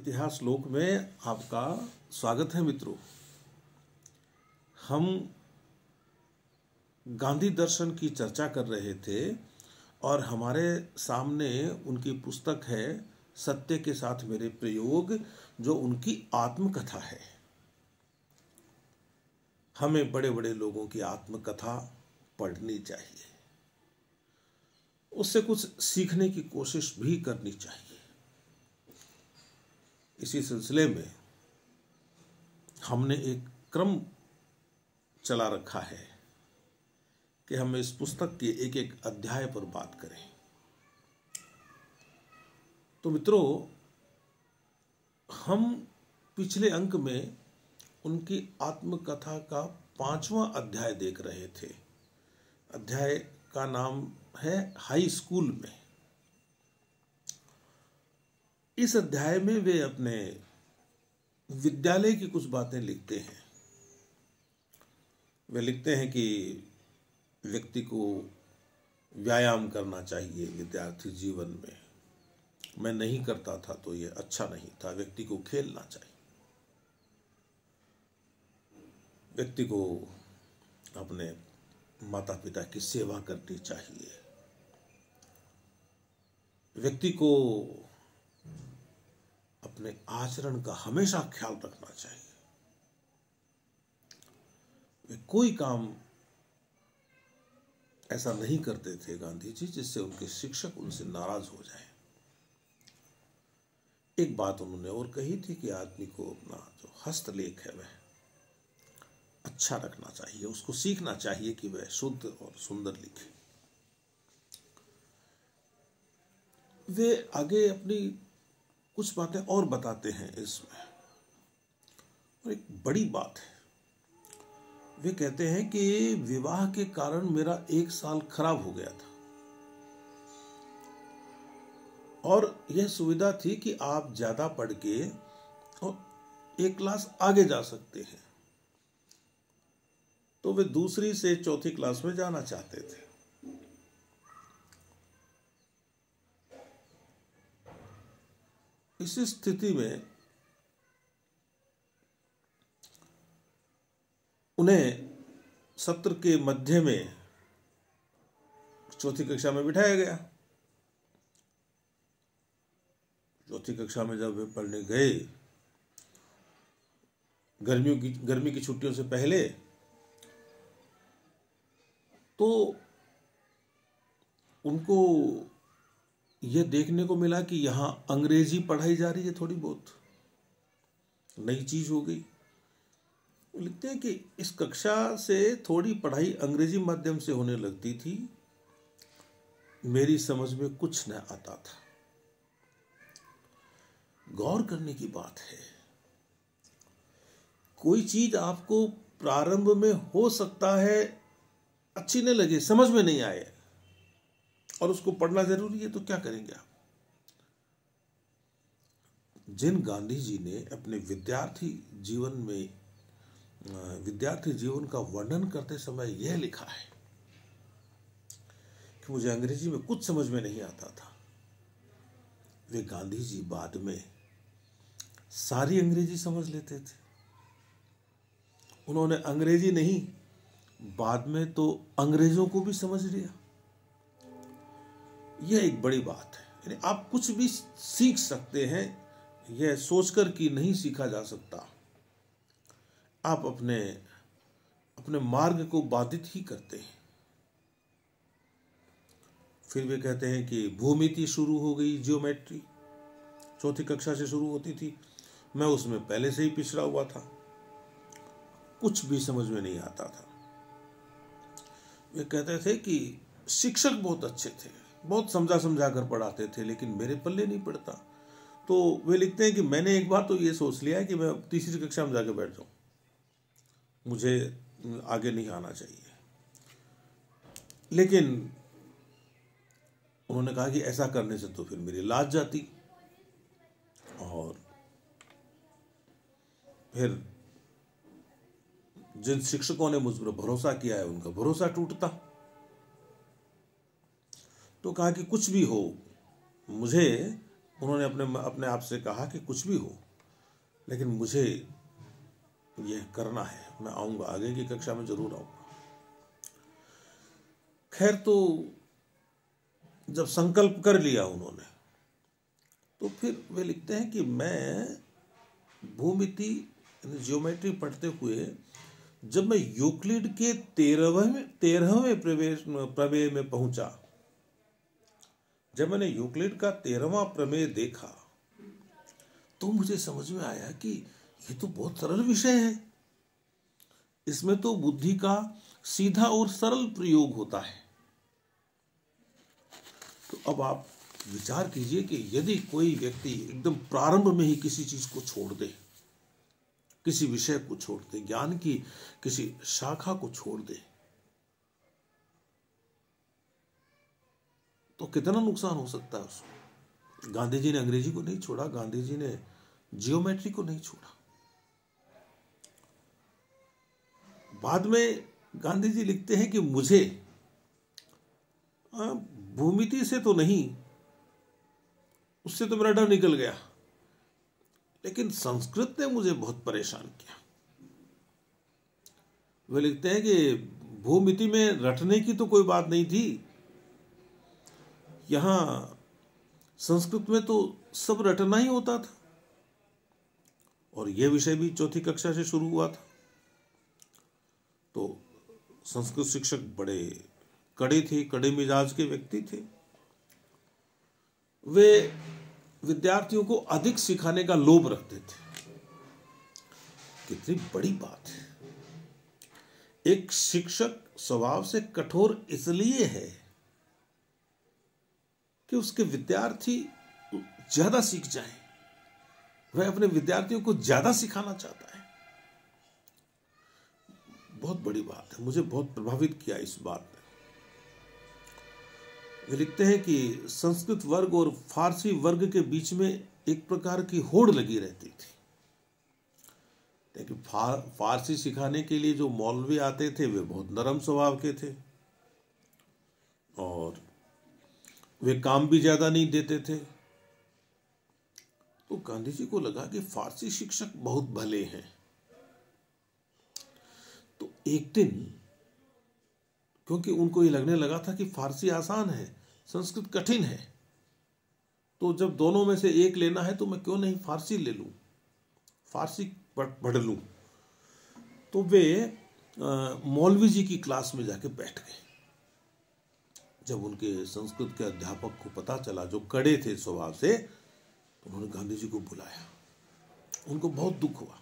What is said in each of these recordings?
इतिहास लोक में आपका स्वागत है मित्रों। हम गांधी दर्शन की चर्चा कर रहे थे और हमारे सामने उनकी पुस्तक है सत्य के साथ मेरे प्रयोग, जो उनकी आत्मकथा है। हमें बड़े बड़े लोगों की आत्मकथा पढ़नी चाहिए, उससे कुछ सीखने की कोशिश भी करनी चाहिए। इसी सिलसिले में हमने एक क्रम चला रखा है कि हम इस पुस्तक के एक एक अध्याय पर बात करें। तो मित्रों, हम पिछले अंक में उनकी आत्मकथा का 5वां अध्याय देख रहे थे। अध्याय का नाम है हाई स्कूल में। इस अध्याय में वे अपने विद्यालय की कुछ बातें लिखते हैं। वे लिखते हैं कि व्यक्ति को व्यायाम करना चाहिए विद्यार्थी जीवन में। मैं नहीं करता था तो ये अच्छा नहीं था। व्यक्ति को खेलना चाहिए, व्यक्ति को अपने माता पिता की सेवा करनी चाहिए, व्यक्ति को अपने आचरण का हमेशा ख्याल रखना चाहिए। वे कोई काम ऐसा नहीं करते थे गांधी जी जिससे उनके शिक्षक उनसे नाराज हो जाए। एक बात उन्होंने और कही थी कि आदमी को अपना जो हस्तलेख है वह अच्छा रखना चाहिए, उसको सीखना चाहिए कि वह शुद्ध और सुंदर लिखे। वे आगे अपनी कुछ बातें और बताते हैं इसमें, और एक बड़ी बात है। वे कहते हैं कि विवाह के कारण मेरा 1 साल खराब हो गया था, और यह सुविधा थी कि आप ज्यादा पढ़ के और 1 क्लास आगे जा सकते हैं। तो वे दूसरी से चौथी क्लास में जाना चाहते थे। इस स्थिति में उन्हें सत्र के मध्य में चौथी कक्षा में बिठाया गया। चौथी कक्षा में जब वे पढ़ने गए, गर्मी की छुट्टियों से पहले, तो उनको यह देखने को मिला कि यहां अंग्रेजी पढ़ाई जा रही है। थोड़ी बहुत नई चीज हो गई। लिखते हैं कि इस कक्षा से थोड़ी पढ़ाई अंग्रेजी माध्यम से होने लगती थी, मेरी समझ में कुछ न आता था। गौर करने की बात है, कोई चीज आपको प्रारंभ में हो सकता है अच्छी न लगे, समझ में नहीं आए, और उसको पढ़ना जरूरी है, तो क्या करेंगे आप? जिन गांधी जी ने अपने विद्यार्थी जीवन का वर्णन करते समय यह लिखा है कि मुझे अंग्रेजी में कुछ समझ में नहीं आता था, वे गांधी जी बाद में सारी अंग्रेजी समझ लेते थे। उन्होंने अंग्रेजी नहीं, बाद में तो अंग्रेजों को भी समझ लिया। यह एक बड़ी बात है। यानी आप कुछ भी सीख सकते हैं, यह सोचकर कि नहीं सीखा जा सकता। आप अपने मार्ग को बाधित ही करते हैं। फिर वे कहते हैं कि भूमिति शुरू हो गई, ज्योमेट्री चौथी कक्षा से शुरू होती थी। मैं उसमें पहले से ही पिछड़ा हुआ था, कुछ भी समझ में नहीं आता था। वे कहते थे कि शिक्षक बहुत अच्छे थे, बहुत समझा कर पढ़ाते थे, लेकिन मेरे पल्ले नहीं पड़ता। तो वे लिखते हैं कि मैंने एक बार तो ये सोच लिया है कि मैं तीसरी कक्षा में जाके बैठ जाऊं, मुझे आगे नहीं आना चाहिए। लेकिन उन्होंने कहा कि ऐसा करने से तो फिर मेरी लाज जाती, और फिर जिन शिक्षकों ने मुझ पर भरोसा किया है उनका भरोसा टूटता। तो कहा कि कुछ भी हो, मुझे उन्होंने अपने आप से कहा कि कुछ भी हो, लेकिन मुझे यह करना है, मैं आऊँगा, आगे की कक्षा में जरूर आऊँगा। खैर, तो जब संकल्प कर लिया उन्होंने, तो फिर वे लिखते हैं कि मैं भूमिति ज्योमेट्री पढ़ते हुए जब मैं यूक्लिड के 13वें प्रमेय में पहुंचा, जब मैंने यूक्लिड का 13वां प्रमेय देखा, तो मुझे समझ में आया कि ये तो बहुत सरल विषय है, इसमें तो बुद्धि का सीधा और सरल प्रयोग होता है। तो अब आप विचार कीजिए कि यदि कोई व्यक्ति एकदम प्रारंभ में ही किसी चीज को छोड़ दे, किसी विषय को छोड़ दे, ज्ञान की किसी शाखा को छोड़ दे, तो कितना नुकसान हो सकता है उसको। गांधी जी ने अंग्रेजी को नहीं छोड़ा, गांधी जी ने जियोमेट्री को नहीं छोड़ा। बाद में गांधी जी लिखते हैं कि मुझे भूमिति से तो नहीं, उससे तो मेरा डर निकल गया, लेकिन संस्कृत ने मुझे बहुत परेशान किया। वे लिखते हैं कि भूमिति में रटने की तो कोई बात नहीं थी, यहां संस्कृत में तो सब रटना ही होता था, और यह विषय भी चौथी कक्षा से शुरू हुआ था। तो संस्कृत शिक्षक बड़े कड़े थे, कड़े मिजाज के व्यक्ति थे। वे विद्यार्थियों को अधिक सिखाने का लोभ रखते थे। कितनी बड़ी बात है। एक शिक्षक स्वभाव से कठोर इसलिए है कि उसके विद्यार्थी ज्यादा सीख जाएं। वह अपने विद्यार्थियों को ज्यादा सिखाना चाहता है। बहुत बड़ी बात है, मुझे बहुत प्रभावित किया इस बात ने। वे लिखते हैं कि संस्कृत वर्ग और फारसी वर्ग के बीच में एक प्रकार की होड़ लगी रहती थी। लेकिन फारसी सिखाने के लिए जो मौलवी आते थे वे बहुत नरम स्वभाव के थे, और वे काम भी ज्यादा नहीं देते थे। तो गांधी जी को लगा कि फारसी शिक्षक बहुत भले हैं। तो एक दिन, क्योंकि उनको ये लगने लगा था कि फारसी आसान है, संस्कृत कठिन है, तो जब दोनों में से एक लेना है तो मैं क्यों नहीं फारसी ले लूं, फारसी पढ़ लूं। तो वे मौलवी जी की क्लास में जाके बैठ गए। जब उनके संस्कृत के अध्यापक को पता चला, जो कड़े थे स्वभाव से, तो उन्होंने गांधी जी को बुलाया। उनको बहुत दुख हुआ।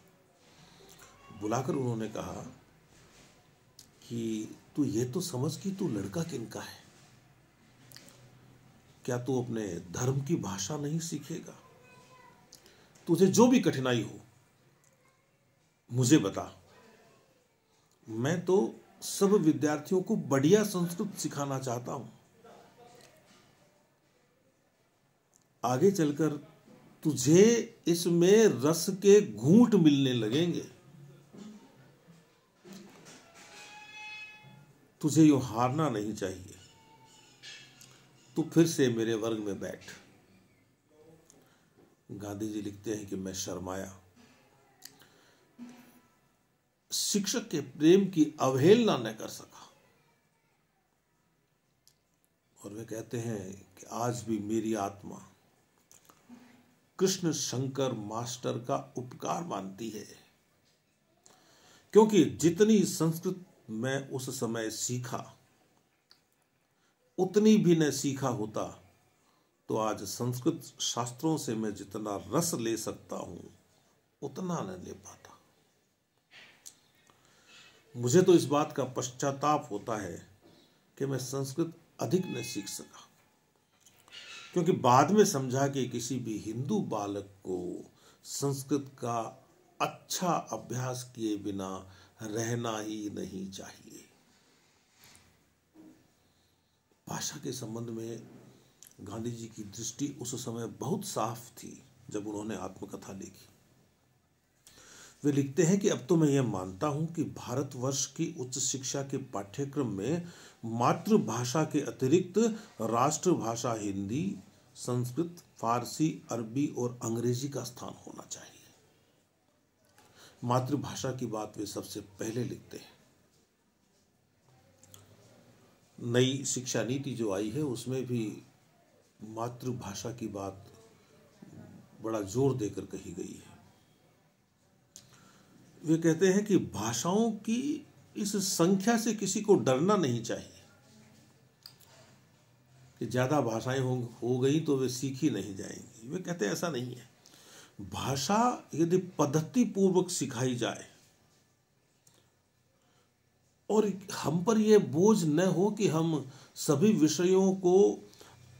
बुलाकर उन्होंने कहा कि तू ये तो समझ कि तू लड़का किनका है, क्या तू अपने धर्म की भाषा नहीं सीखेगा? तुझे जो भी कठिनाई हो मुझे बता, मैं तो सब विद्यार्थियों को बढ़िया संस्कृत सिखाना चाहता हूं। आगे चलकर तुझे इसमें रस के घूंट मिलने लगेंगे। तुझे यूं हारना नहीं चाहिए। तू फिर से मेरे वर्ग में बैठ। गांधी जी लिखते हैं कि मैं शर्माया। शिक्षक के प्रेम की अवहेलना न कर सका। और वे कहते हैं कि आज भी मेरी आत्मा कृष्ण शंकर मास्टर का उपकार मानती है, क्योंकि जितनी संस्कृत मैं उस समय सीखा, उतनी भी न सीखा होता तो आज संस्कृत शास्त्रों से मैं जितना रस ले सकता हूं उतना न ले पाता। मुझे तो इस बात का पश्चाताप होता है कि मैं संस्कृत अधिक न सीख सका, क्योंकि बाद में समझा कि किसी भी हिंदू बालक को संस्कृत का अच्छा अभ्यास किए बिना रहना ही नहीं चाहिए। भाषा के संबंध में गांधी जी की दृष्टि उस समय बहुत साफ थी जब उन्होंने आत्मकथा लिखी। वे लिखते हैं कि अब तो मैं यह मानता हूं कि भारतवर्ष की उच्च शिक्षा के पाठ्यक्रम में मातृभाषा के अतिरिक्त राष्ट्रभाषा हिंदी, संस्कृत, फारसी, अरबी और अंग्रेजी का स्थान होना चाहिए। मातृभाषा की बात वे सबसे पहले लिखते हैं। नई शिक्षा नीति जो आई है उसमें भी मातृभाषा की बात बड़ा जोर देकर कही गई है। वे कहते हैं कि भाषाओं की इस संख्या से किसी को डरना नहीं चाहिए कि ज्यादा भाषाएं हो गई तो वे सीखी नहीं जाएंगी। वे कहते हैं ऐसा नहीं है। भाषा यदि पद्धति पूर्वक सिखाई जाए और हम पर यह बोझ न हो कि हम सभी विषयों को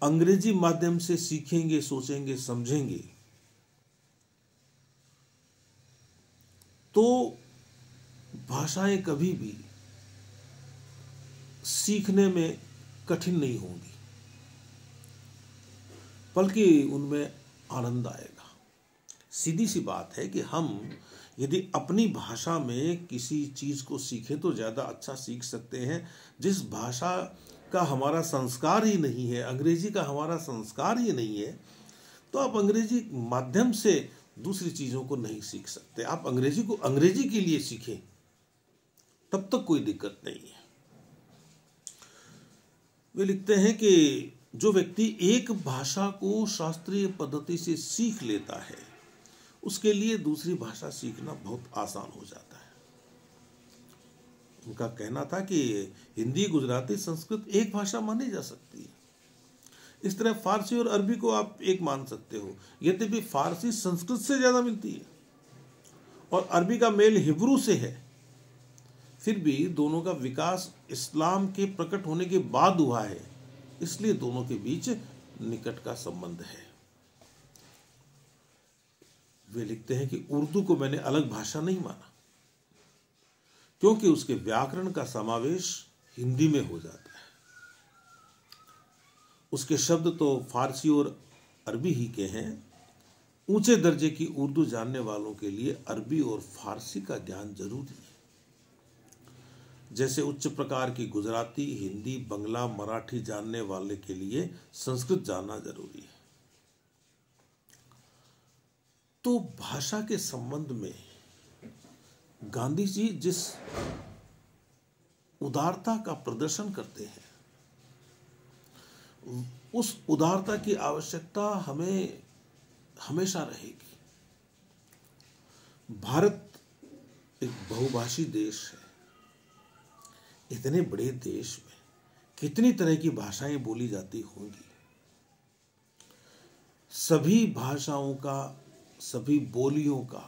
अंग्रेजी माध्यम से सीखेंगे, सोचेंगे, समझेंगे, तो भाषाएं कभी भी सीखने में कठिन नहीं होंगी, बल्कि उनमें आनंद आएगा। सीधी सी बात है कि हम यदि अपनी भाषा में किसी चीज को सीखें तो ज्यादा अच्छा सीख सकते हैं। जिस भाषा का हमारा संस्कार ही नहीं है, अंग्रेजी का हमारा संस्कार ही नहीं है, तो आप अंग्रेजी माध्यम से दूसरी चीजों को नहीं सीख सकते। आप अंग्रेजी को अंग्रेजी के लिए सीखें, तब तक कोई दिक्कत नहीं है। वे लिखते हैं कि जो व्यक्ति एक भाषा को शास्त्रीय पद्धति से सीख लेता है उसके लिए दूसरी भाषा सीखना बहुत आसान हो जाता है। उनका कहना था कि हिंदी, गुजराती, संस्कृत एक भाषा मानी जा सकती है। इस तरह फारसी और अरबी को आप एक मान सकते हो। यद्यपि फारसी संस्कृत से ज्यादा मिलती है और अरबी का मेल हिब्रू से है, फिर भी दोनों का विकास इस्लाम के प्रकट होने के बाद हुआ है, इसलिए दोनों के बीच निकट का संबंध है। वे लिखते हैं कि उर्दू को मैंने अलग भाषा नहीं माना, क्योंकि उसके व्याकरण का समावेश हिंदी में हो जाता है। उसके शब्द तो फारसी और अरबी ही के हैं। ऊंचे दर्जे की उर्दू जानने वालों के लिए अरबी और फारसी का ज्ञान जरूरी है, जैसे उच्च प्रकार की गुजराती, हिंदी, बंगला, मराठी जानने वाले के लिए संस्कृत जानना जरूरी है। तो भाषा के संबंध में गांधी जी जिस उदारता का प्रदर्शन करते हैं, उस उदारता की आवश्यकता हमें हमेशा रहेगी। भारत एक बहुभाषी देश है। इतने बड़े देश में कितनी तरह की भाषाएं बोली जाती होंगी। सभी भाषाओं का, सभी बोलियों का,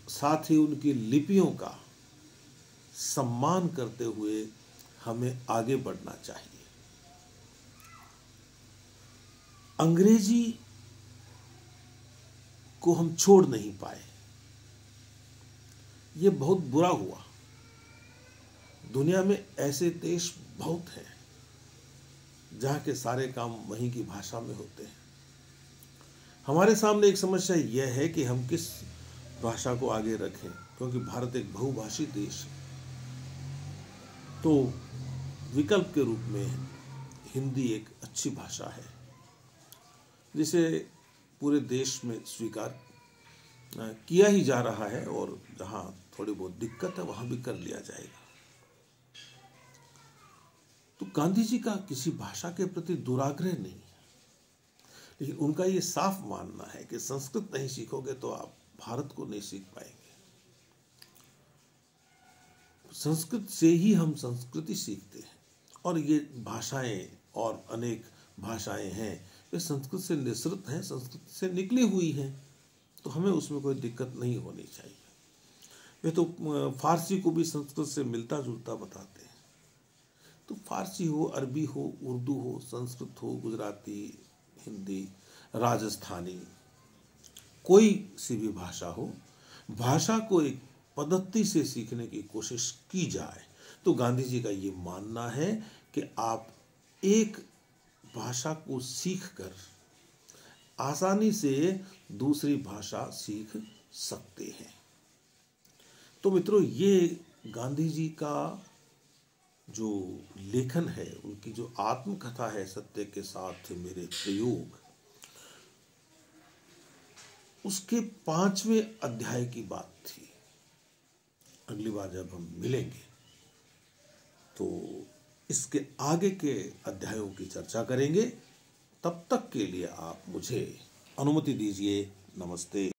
साथ ही उनकी लिपियों का सम्मान करते हुए हमें आगे बढ़ना चाहिए। अंग्रेजी को हम छोड़ नहीं पाए, ये बहुत बुरा हुआ। दुनिया में ऐसे देश बहुत हैं जहां के सारे काम वहीं की भाषा में होते हैं। हमारे सामने एक समस्या यह है कि हम किस भाषा को आगे रखें, क्योंकि भारत एक बहुभाषी देश है। तो विकल्प के रूप में हिंदी एक अच्छी भाषा है जिसे पूरे देश में स्वीकार किया ही जा रहा है, और जहां थोड़ी बहुत दिक्कत है वहां भी कर लिया जाएगा। तो गांधी जी का किसी भाषा के प्रति दुराग्रह नहीं है, लेकिन उनका ये साफ मानना है कि संस्कृत नहीं सीखोगे तो आप भारत को नहीं सीख पाएंगे। संस्कृत से ही हम संस्कृति सीखते हैं, और ये भाषाएं और अनेक भाषाएं हैं वे संस्कृत से निसृत हैं, संस्कृत से निकली हुई हैं, तो हमें उसमें कोई दिक्कत नहीं होनी चाहिए। वे तो फारसी को भी संस्कृत से मिलता जुलता बताते हैं। तो फारसी हो, अरबी हो, उर्दू हो, संस्कृत हो, गुजराती, हिंदी, राजस्थानी, कोई सी भी भाषा हो, भाषा को एक पद्धति से सीखने की कोशिश की जाए। तो गांधी जी का ये मानना है कि आप एक भाषा को सीखकर आसानी से दूसरी भाषा सीख सकते हैं। तो मित्रों, ये गांधी जी का जो लेखन है, उनकी जो आत्मकथा है सत्य के साथ मेरे प्रयोग, उसके 5वें अध्याय की बात थी। अगली बार जब हम मिलेंगे तो इसके आगे के अध्यायों की चर्चा करेंगे। तब तक के लिए आप मुझे अनुमति दीजिए। नमस्ते।